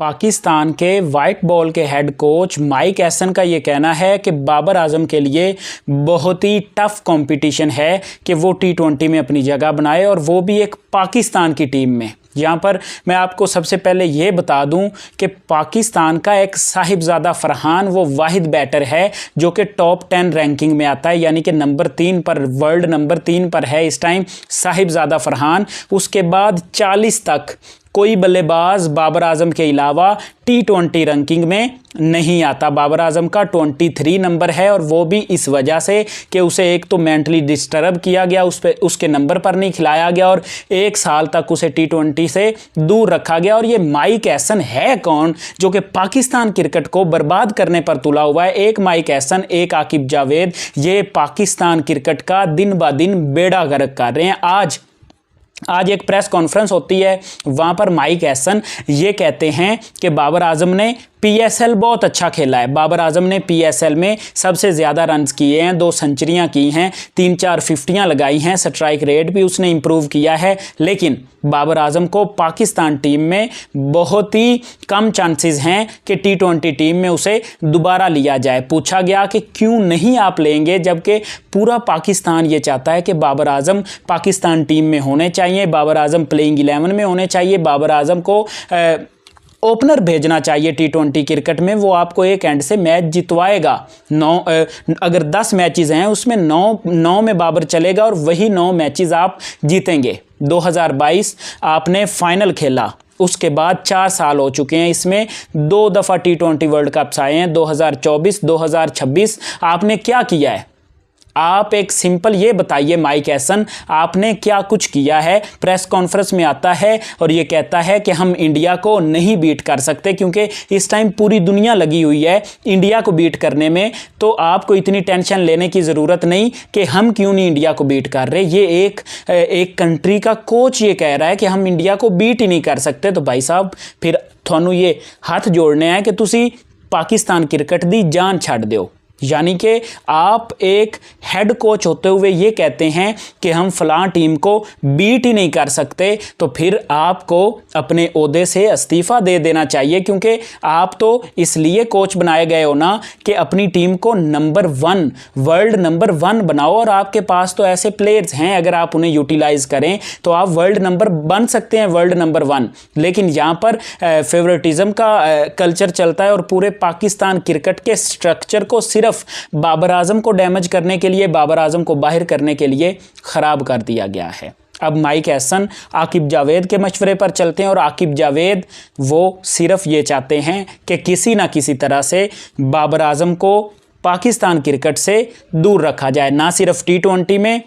पाकिस्तान के white ball के head coach mic Hesson का ये कहना है कि बाबर आजम के लिए बहुत ही टफ कंपटीशन है कि वो टी20 में अपनी जगह बनाए और वो भी एक पाकिस्तान की टीम में। यहाँ पर मैं आपको सबसे पहले ये बता दूं कि पाकिस्तान का एक साहिबजादा फरहान वो वाहिद बैटर है जो कि टॉप 10 रैंकिंग में आता है, यानी कि नंबर 3 पर, वर्ल्ड नंबर 3 पर है इस टाइम साहिबजादा फरहान। उसके बाद 40 तक कोई बल्लेबाज बाबर आजम के अलावा टी20 रैंकिंग में नहीं आता। बाबर आजम का 23 नंबर है और वो भी इस वजह से कि उसे एक तो मेंटली डिस्टर्ब किया गया, उसके नंबर पर नहीं खिलाया गया और 1 साल तक उसे टी20 से दूर रखा गया। और ये माइक हैसन है कौन जो कि पाकिस्तान क्रिकेट को बर्बाद करने पर तुला हुआ है। एक माइक हैसन, एक आकिब जावेद, ये पाकिस्तान क्रिकेट का दिन ब दिन बेड़ा गर्क कर रहे हैं। आज एक प्रेस कॉन्फ्रेंस होती है, वहां पर माइक हैसन ये कहते हैं कि बाबर आजम ने पीएसएल बहुत अच्छा खेला है। बाबर आजम ने पीएसएल में सबसे ज़्यादा रन्स किए हैं, 2 सेंचुरियां की हैं, 3-4 फिफ्टियां लगाई हैं, स्ट्राइक रेट भी उसने इंप्रूव किया है। लेकिन बाबर आजम को पाकिस्तान टीम में बहुत ही कम चांसेस हैं कि टी20 टीम में उसे दोबारा लिया जाए। पूछा गया कि क्यों नहीं आप लेंगे, जबकि पूरा पाकिस्तान ये चाहता है कि बाबर आजम पाकिस्तान टीम में होने चाहिए, बाबर आजम प्लेइंग 11 में होने चाहिए, बाबर आजम को ओपनर भेजना चाहिए टी20 क्रिकेट में। वो आपको एक एंड से मैच जितवाएगा। अगर 10 मैचेस हैं उसमें 9 में बाबर चलेगा और वही 9 मैचेस आप जीतेंगे। 2022 आपने फाइनल खेला, उसके बाद 4 साल हो चुके हैं, इसमें 2 दफ़ा टी20 वर्ल्ड कप्स आए हैं, 2024, 2026। आपने क्या किया है? आप एक सिंपल ये बताइए माइक हैसन, आपने क्या कुछ किया है? प्रेस कॉन्फ्रेंस में आता है और ये कहता है कि हम इंडिया को नहीं बीट कर सकते क्योंकि इस टाइम पूरी दुनिया लगी हुई है इंडिया को बीट करने में, तो आपको इतनी टेंशन लेने की ज़रूरत नहीं कि हम क्यों नहीं इंडिया को बीट कर रहे। ये एक कंट्री का कोच ये कह रहा है कि हम इंडिया को बीट ही नहीं कर सकते। तो भाई साहब, फिर थानू ये हाथ जोड़ने हैं कि तुसी पाकिस्तान क्रिकेट दी जान छड़ दो। यानी कि आप एक हेड कोच होते हुए ये कहते हैं कि हम फलां टीम को बीट ही नहीं कर सकते, तो फिर आपको अपने ओहदे से इस्तीफ़ा दे देना चाहिए, क्योंकि आप तो इसलिए कोच बनाए गए हो ना कि अपनी टीम को नंबर 1, वर्ल्ड नंबर 1 बनाओ। और आपके पास तो ऐसे प्लेयर्स हैं, अगर आप उन्हें यूटिलाइज करें तो आप वर्ल्ड नंबर बन सकते हैं, वर्ल्ड नंबर 1। लेकिन यहाँ पर फेवरेटिज्म का कल्चर चलता है और पूरे पाकिस्तान क्रिकेट के स्ट्रक्चर को सिर्फ बाबर आजम को डैमेज करने के लिए, बाबर आजम को बाहर करने के लिए खराब कर दिया गया है। अब माइक हैसन आकिब जावेद के मशवरे पर चलते हैं और आकिब जावेद वो सिर्फ ये चाहते हैं कि किसी ना किसी तरह से बाबर आजम को पाकिस्तान क्रिकेट से दूर रखा जाए, ना सिर्फ टी20 में,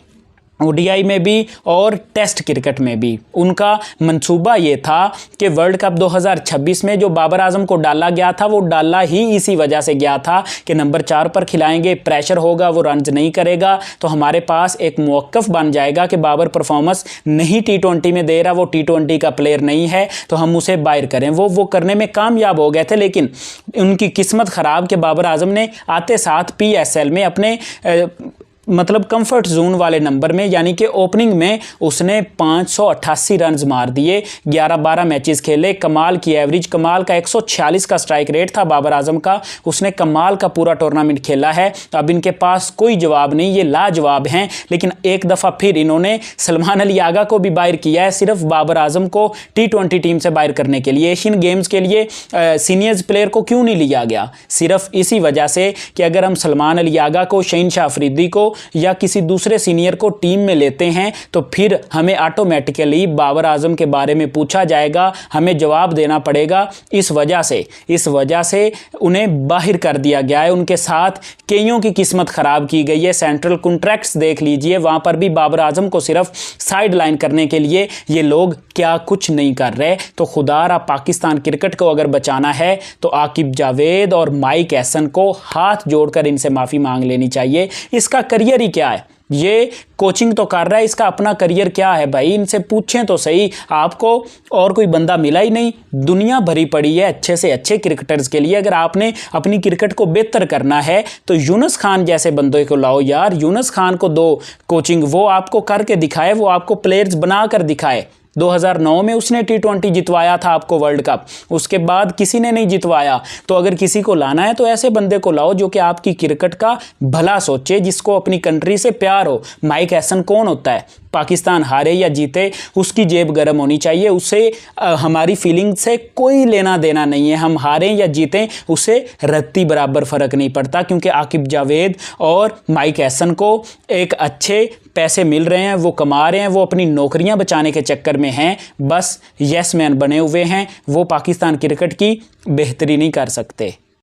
ओडीआई में भी और टेस्ट क्रिकेट में भी। उनका मंसूबा ये था कि वर्ल्ड कप 2026 में जो बाबर आजम को डाला गया था वो डाला ही इसी वजह से गया था कि नंबर 4 पर खिलाएंगे, प्रेशर होगा, वो रन्स नहीं करेगा तो हमारे पास एक मौक़िफ़ बन जाएगा कि बाबर परफॉर्मेंस नहीं टी20 में दे रहा, वो टी20 का प्लेयर नहीं है, तो हम उसे बाहर करें। वो करने में कामयाब हो गए थे। लेकिन उनकी किस्मत ख़राब कि बाबर आजम ने आते साथ पीएसएल में अपने मतलब कंफर्ट जोन वाले नंबर में, यानी कि ओपनिंग में उसने 588 रन्स मार दिए। 11-12 मैचेस खेले, कमाल की एवरेज, कमाल का 146 का स्ट्राइक रेट था बाबर आजम का। उसने कमाल का पूरा टूर्नामेंट खेला है। अब इनके पास कोई जवाब नहीं, ये लाजवाब हैं। लेकिन एक दफ़ा फिर इन्होंने सलमान अली आगा को भी बाहर किया है, सिर्फ बाबर आजम को टी20 टीम से बाहर करने के लिए। एशियन गेम्स के लिए सीनियर्स प्लेयर को क्यों नहीं लिया गया? सिर्फ इसी वजह से कि अगर हम सलमान अली आगा को, शहीनशाह अफरीदी को या किसी दूसरे सीनियर को टीम में लेते हैं तो फिर हमें ऑटोमेटिकली बाबर आजम के बारे में पूछा जाएगा, हमें जवाब देना पड़ेगा। इस वजह से उन्हें बाहर कर दिया गया है। उनके साथ कईयों की किस्मत ख़राब की गई है। सेंट्रल कॉन्ट्रैक्ट्स देख लीजिए, वहाँ पर भी बाबर आजम को सिर्फ साइड लाइन करने के लिए ये लोग क्या कुछ नहीं कर रहे। तो खुदारा पाकिस्तान क्रिकेट को अगर बचाना है तो आकिब जावेद और माइक हैसन को हाथ जोड़कर इनसे माफ़ी मांग लेनी चाहिए। इसका करियर ही क्या है? ये कोचिंग तो कर रहा है, इसका अपना करियर क्या है भाई? इनसे पूछें तो सही। आपको और कोई बंदा मिला ही नहीं, दुनिया भरी पड़ी है अच्छे से अच्छे क्रिकेटर्स के लिए। अगर आपने अपनी क्रिकेट को बेहतर करना है तो यूनुस खान जैसे बंदों को लाओ यार। यूनुस खान को दो कोचिंग, वो आपको करके दिखाए, वो आपको प्लेयर्स बना कर दिखाए। 2009 में उसने T20 जितवाया था आपको वर्ल्ड कप, उसके बाद किसी ने नहीं जितवाया। तो अगर किसी को लाना है तो ऐसे बंदे को लाओ जो कि आपकी क्रिकेट का भला सोचे, जिसको अपनी कंट्री से प्यार हो। माइक हैसन कौन होता है? पाकिस्तान हारे या जीते उसकी जेब गर्म होनी चाहिए, उसे हमारी फीलिंग से कोई लेना देना नहीं है। हम हारें या जीतें उसे रत्ती बराबर फर्क नहीं पड़ता, क्योंकि आकिब जावेद और माइक हैसन को एक अच्छे पैसे मिल रहे हैं, वो कमा रहे हैं, वो अपनी नौकरियां बचाने के चक्कर में हैं, बस यस मैन बने हुए हैं, वो पाकिस्तान क्रिकेट की बेहतरी नहीं कर सकते।